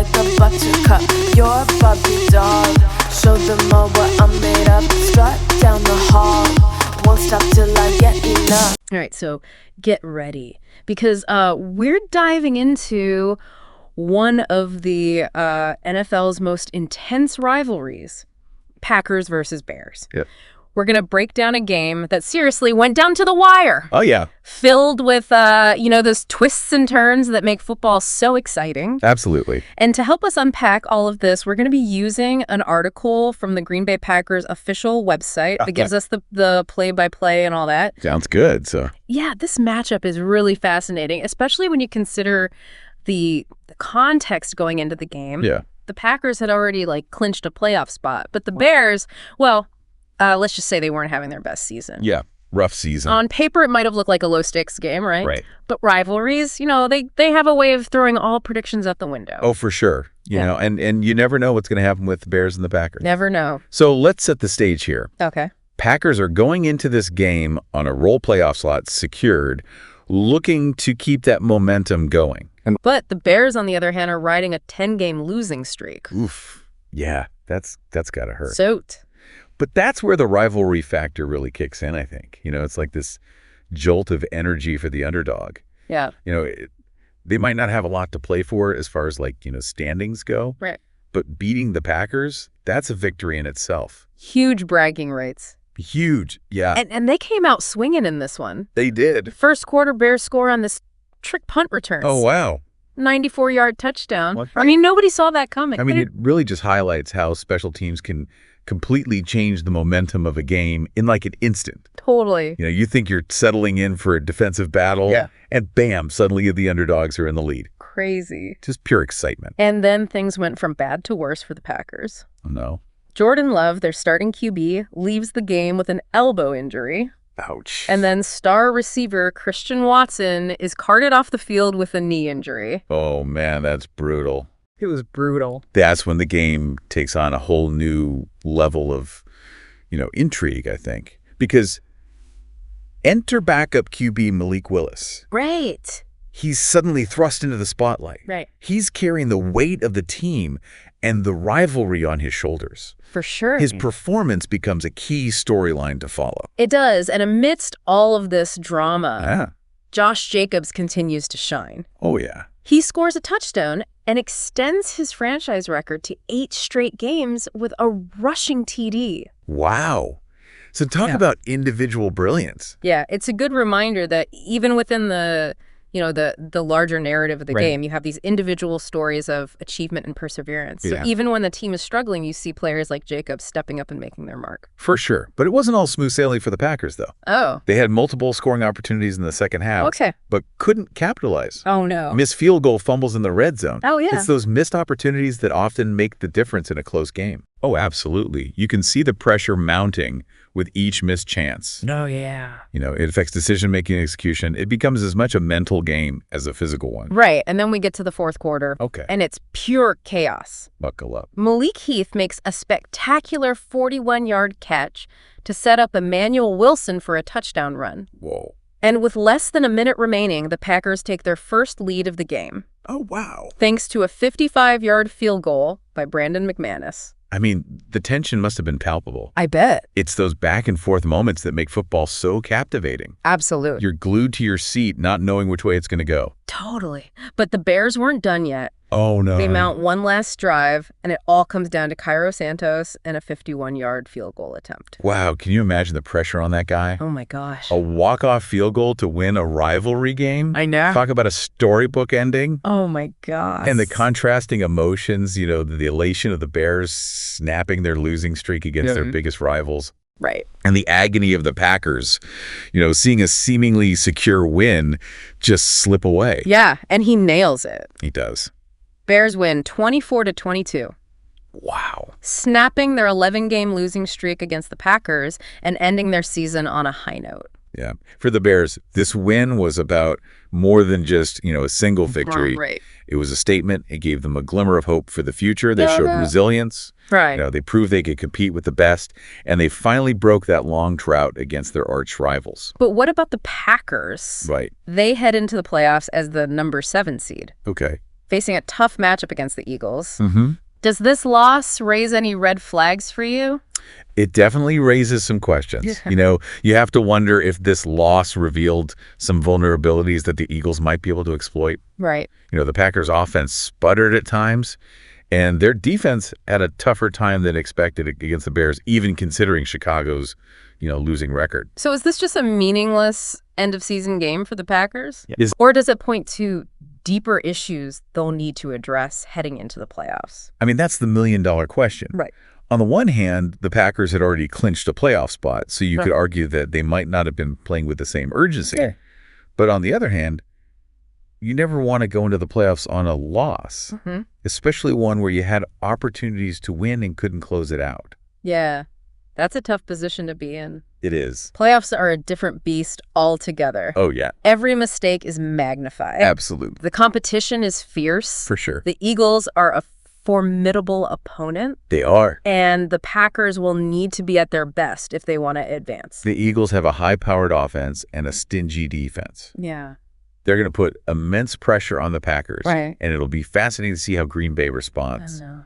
like a buttercup. You're a Barbie doll. Show them all what I'm made of. Strut down the hall. Won't stop till I get enough. All right, so get ready because we're diving into one of the NFL's most intense rivalries, Packers versus Bears. Yep. We're going to break down a game that seriously went down to the wire. Oh, yeah. Filled with, those twists and turns that make football so exciting. Absolutely. And to help us unpack all of this, we're going to be using an article from the Green Bay Packers official website that gives us the play-by-play and all that. Sounds good. So, yeah, this matchup is really fascinating, especially when you consider the context going into the game. yeah. The Packers had already, clinched a playoff spot. But the Bears, well, let's just say they weren't having their best season. Yeah. Rough season. On paper, it might have looked like a low-stakes game, right? Right. But rivalries, they have a way of throwing all predictions out the window. Oh, for sure. You know, and you never know what's going to happen with the Bears and the Packers. Never know. So let's set the stage here. Okay. Packers are going into this game on a roll playoff slot secured, looking to keep that momentum going. And But the Bears, on the other hand, are riding a 10-game losing streak. oof. Yeah, that's got to hurt. Soaked. But that's where the rivalry factor really kicks in, I think. It's like this jolt of energy for the underdog. Yeah. They might not have a lot to play for as far as standings go. Right. But beating the Packers, that's a victory in itself. Huge bragging rights. Huge. Yeah, And they came out swinging in this one. they did. First quarter Bears score on this trick punt return. Oh, wow. 94-yard touchdown. What? I mean, nobody saw that coming. I mean, it really just highlights how special teams can completely change the momentum of a game in an instant. Totally. You think you're settling in for a defensive battle, and bam, suddenly the underdogs are in the lead. Crazy. Just pure excitement. And then things went from bad to worse for the Packers. Oh, no. Jordan Love, their starting QB, leaves the game with an elbow injury. Ouch. And then star receiver Christian Watson is carted off the field with a knee injury. Oh, man, that's brutal. It was brutal. That's when the game takes on a whole new level of, intrigue, I think. Because enter backup QB Malik Willis. Right. He's suddenly thrust into the spotlight. Right. He's carrying the weight of the team and the rivalry on his shoulders. For sure. His performance becomes a key storyline to follow. It does. And amidst all of this drama, Yeah. Josh Jacobs continues to shine. Oh, yeah. He scores a touchdown and extends his franchise record to 8 straight games with a rushing TD. Wow. So talk about individual brilliance. Yeah, it's a good reminder that even within the larger narrative of the game, you have these individual stories of achievement and perseverance. So even when the team is struggling, you see players like Jacobs stepping up and making their mark. For sure. But it wasn't all smooth sailing for the Packers, though. Oh. They had multiple scoring opportunities in the second half, Okay. but couldn't capitalize. Oh, no. Missed field goal fumbles in the red zone. Oh, yeah. It's those missed opportunities that often make the difference in a close game. Oh, absolutely. You can see the pressure mounting with each missed chance. Oh, yeah. It affects decision-making and execution. It becomes as much a mental game as a physical one. Right. And then we get to the fourth quarter. Okay. And it's pure chaos. Buckle up. Malik Heath makes a spectacular 41-yard catch to set up Emmanuel Wilson for a touchdown run. Whoa. And with less than a minute remaining, the Packers take their first lead of the game, Oh, wow. thanks to a 55-yard field goal by Brandon McManus. I mean, the tension must have been palpable. I bet. It's those back and forth moments that make football so captivating. Absolutely. You're glued to your seat, not knowing which way it's going to go. Totally. But the Bears weren't done yet. Oh, no. They mount one last drive, and it all comes down to Cairo Santos and a 51-yard field goal attempt. Wow, can you imagine the pressure on that guy? Oh, my gosh. A walk-off field goal to win a rivalry game? I know. Talk about a storybook ending. Oh, my gosh. And the contrasting emotions, the elation of the Bears snapping their losing streak against their biggest rivals. Right. And the agony of the Packers, seeing a seemingly secure win just slip away. Yeah, and he nails it. He does. Bears win 24-22. Wow. Snapping their 11-game losing streak against the Packers and ending their season on a high note. Yeah. For the Bears, this win was about more than just, a single victory. Right. It was a statement. It gave them a glimmer of hope for the future. They showed resilience. Right. They proved they could compete with the best, and they finally broke that long drought against their arch rivals. But what about the Packers? Right. They head into the playoffs as the number 7 seed. Okay. facing a tough matchup against the Eagles. Does this loss raise any red flags for you? It definitely raises some questions. You have to wonder if this loss revealed some vulnerabilities that the Eagles might be able to exploit. Right. The Packers' offense sputtered at times, and their defense had a tougher time than expected against the Bears, even considering Chicago's, losing record. So is this just a meaningless end-of-season game for the Packers? Yeah. Or does it point to deeper issues they'll need to address heading into the playoffs? I mean, that's the million-dollar question. Right. On the one hand, the Packers had already clinched a playoff spot, so you could argue that they might not have been playing with the same urgency. Yeah. But on the other hand, you never want to go into the playoffs on a loss, especially one where you had opportunities to win and couldn't close it out. Yeah, that's a tough position to be in. It is. Playoffs are a different beast altogether. Oh, yeah. Every mistake is magnified. Absolutely. The competition is fierce. For sure. The Eagles are a formidable opponent. They are. And the Packers will need to be at their best if they want to advance. The Eagles have a high-powered offense and a stingy defense. Yeah. They're going to put immense pressure on the Packers. Right. And it'll be fascinating to see how Green Bay responds. I know.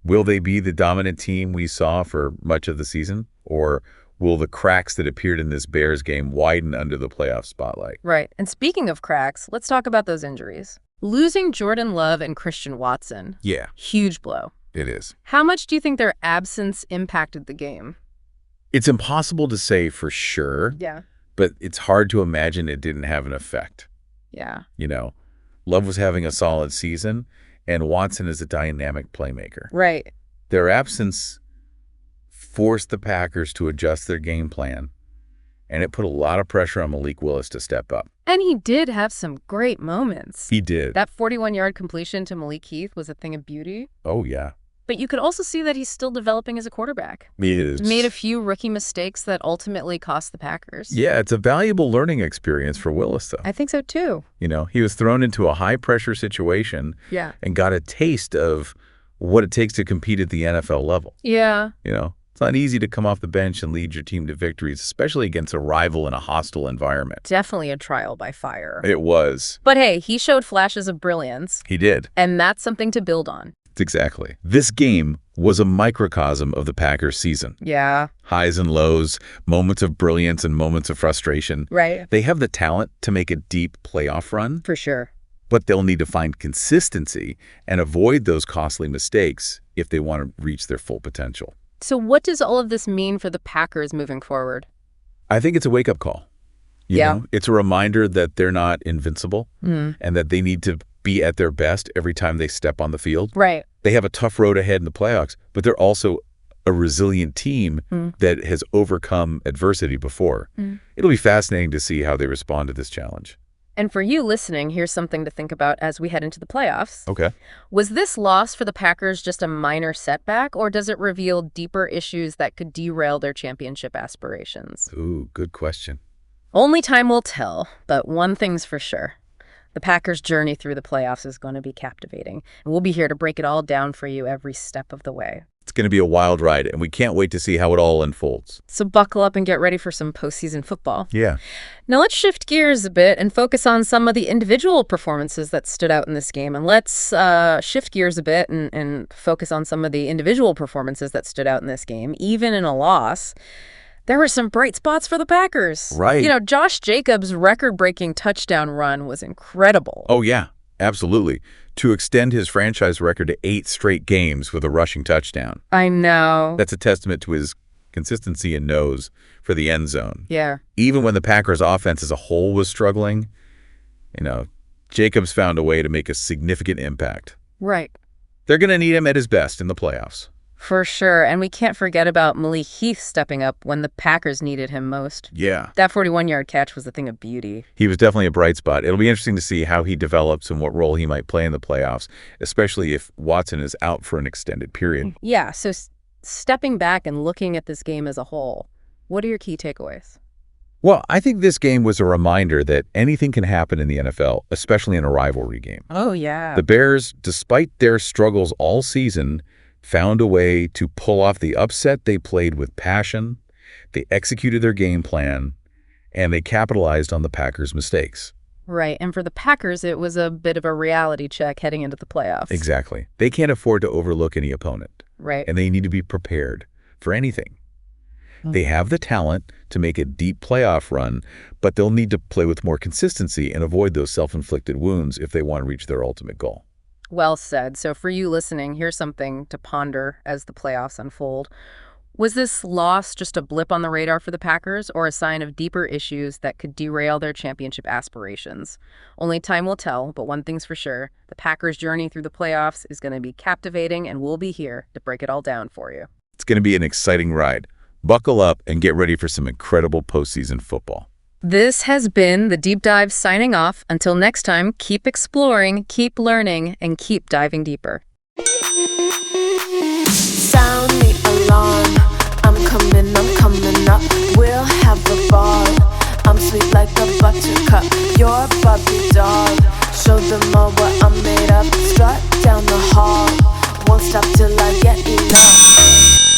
Will they be the dominant team we saw for much of the season? Or will the cracks that appeared in this Bears game widen under the playoff spotlight? Right. And speaking of cracks, let's talk about those injuries. Losing Jordan Love and Christian Watson. Yeah. Huge blow. It is. How much do you think their absence impacted the game? It's impossible to say for sure. Yeah. But it's hard to imagine it didn't have an effect. Yeah. Love was having a solid season, and Watson is a dynamic playmaker. Right. Their absence forced the Packers to adjust their game plan, and it put a lot of pressure on Malik Willis to step up. And he did have some great moments. He did. That 41-yard completion to Malik Heath was a thing of beauty. Oh, yeah. But you could also see that he's still developing as a quarterback. He is. Made a few rookie mistakes that ultimately cost the Packers. Yeah, it's a valuable learning experience for Willis, though. I think so, too. He was thrown into a high-pressure situation and got a taste of what it takes to compete at the NFL level. Yeah. It's not easy to come off the bench and lead your team to victories, especially against a rival in a hostile environment. Definitely a trial by fire. It was. But hey, he showed flashes of brilliance. He did. And that's something to build on. Exactly. This game was a microcosm of the Packers' season. Yeah. Highs and lows, moments of brilliance and moments of frustration. Right. They have the talent to make a deep playoff run. For sure. But they'll need to find consistency and avoid those costly mistakes if they want to reach their full potential. So what does all of this mean for the Packers moving forward? I think it's a wake-up call. You know? It's a reminder that they're not invincible and that they need to be at their best every time they step on the field. Right. They have a tough road ahead in the playoffs, but they're also a resilient team that has overcome adversity before. It'll be fascinating to see how they respond to this challenge. And for you listening, here's something to think about as we head into the playoffs. Okay. Was this loss for the Packers just a minor setback, or does it reveal deeper issues that could derail their championship aspirations? Ooh, good question. Only time will tell, but one thing's for sure. The Packers' journey through the playoffs is going to be captivating, and we'll be here to break it all down for you every step of the way. It's going to be a wild ride, and we can't wait to see how it all unfolds. So buckle up and get ready for some postseason football. Yeah. Now let's shift gears a bit and focus on some of the individual performances that stood out in this game. And let's shift gears a bit and focus on some of the individual performances that stood out in this game. Even in a loss, there were some bright spots for the Packers. Right. Josh Jacobs' record-breaking touchdown run was incredible. Oh, yeah, absolutely. To extend his franchise record to 8 straight games with a rushing touchdown. I know. That's a testament to his consistency and nose for the end zone. Yeah. Even when the Packers' offense as a whole was struggling, Jacobs found a way to make a significant impact. Right. They're going to need him at his best in the playoffs. For sure. And we can't forget about Malik Heath stepping up when the Packers needed him most. Yeah. That 41-yard catch was a thing of beauty. He was definitely a bright spot. It'll be interesting to see how he develops and what role he might play in the playoffs, especially if Watson is out for an extended period. Yeah. So stepping back and looking at this game as a whole, what are your key takeaways? Well, I think this game was a reminder that anything can happen in the NFL, especially in a rivalry game. Oh, yeah. The Bears, despite their struggles all season, found a way to pull off the upset. They played with passion, they executed their game plan, and they capitalized on the Packers' mistakes. Right. And for the Packers, it was a bit of a reality check heading into the playoffs. Exactly. They can't afford to overlook any opponent. Right. And they need to be prepared for anything. They have the talent to make a deep playoff run, but they'll need to play with more consistency and avoid those self-inflicted wounds if they want to reach their ultimate goal. Well said. So for you listening, here's something to ponder as the playoffs unfold. Was this loss just a blip on the radar for the Packers or a sign of deeper issues that could derail their championship aspirations? Only time will tell, but one thing's for sure, the Packers' journey through the playoffs is going to be captivating, and we'll be here to break it all down for you. It's going to be an exciting ride. Buckle up and get ready for some incredible postseason football. This has been The Deep Dive signing off. Until next time, keep exploring, keep learning, and keep diving deeper. Sound the alarm. I'm coming up. We'll have the ball. I'm sweet like a buttercup. You're Bobby doll. Show them all what I'm made of. Strut down the hall. Won't stop till I get enough.